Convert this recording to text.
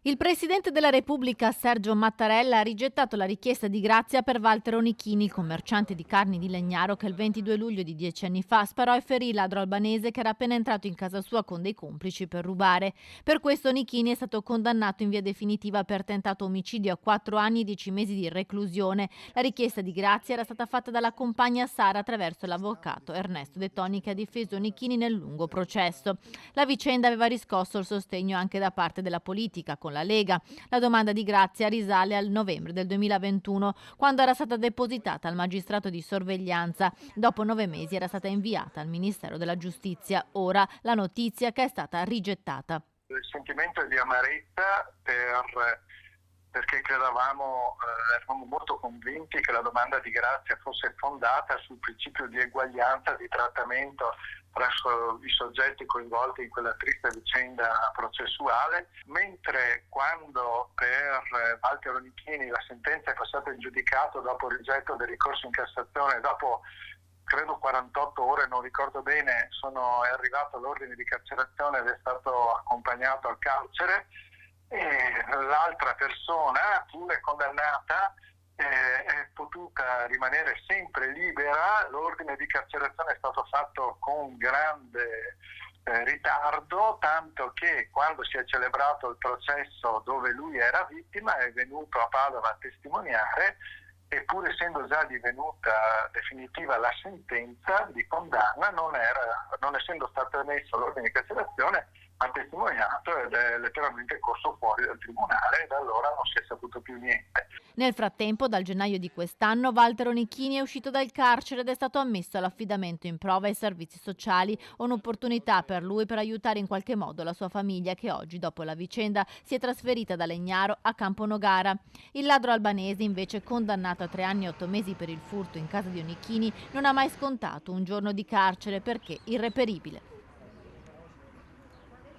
Il Presidente della Repubblica Sergio Mattarella ha rigettato la richiesta di grazia per Walter Onichini, il commerciante di carni di Legnaro che il 22 luglio di 10 anni fa sparò e ferì il ladro albanese che era appena entrato in casa sua con dei complici per rubare. Per questo Onichini è stato condannato in via definitiva per tentato omicidio a 4 anni e 10 mesi di reclusione. La richiesta di grazia era stata fatta dalla compagna Sara attraverso l'avvocato Ernesto De Toni che ha difeso Onichini nel lungo processo. La vicenda aveva riscosso il sostegno anche da parte della politica, con la Lega. La domanda di grazia risale al novembre del 2021, quando era stata depositata al magistrato di sorveglianza. Dopo 9 mesi era stata inviata al Ministero della Giustizia. Ora la notizia che è stata rigettata. Il sentimento di amarezza perché eravamo molto convinti che la domanda di grazia fosse fondata sul principio di eguaglianza di trattamento presso i soggetti coinvolti in quella triste vicenda processuale, mentre quando per Walter Onichini la sentenza è passata in giudicato dopo il rigetto del ricorso in Cassazione, dopo credo 48 ore, non ricordo bene, è arrivato l'ordine di carcerazione ed è stato accompagnato al carcere, e l'altra persona, pure condannata, è potuta rimanere sempre libera. L'ordine di carcerazione è stato fatto con grande ritardo, tanto che quando si è celebrato il processo dove lui era vittima è venuto a Padova a testimoniare, e pur essendo già divenuta definitiva la sentenza di condanna, non essendo stato emesso l'ordine di carcerazione, ha testimoniato ed è letteralmente corso fuori dal tribunale, e da allora non si è saputo più niente. Nel frattempo, dal gennaio di quest'anno, Walter Onichini è uscito dal carcere ed è stato ammesso all'affidamento in prova ai servizi sociali, un'opportunità per lui per aiutare in qualche modo la sua famiglia che oggi, dopo la vicenda, si è trasferita da Legnaro a Camponogara. Il ladro albanese, invece condannato a 3 anni e 8 mesi per il furto in casa di Onichini, non ha mai scontato un giorno di carcere perché irreperibile.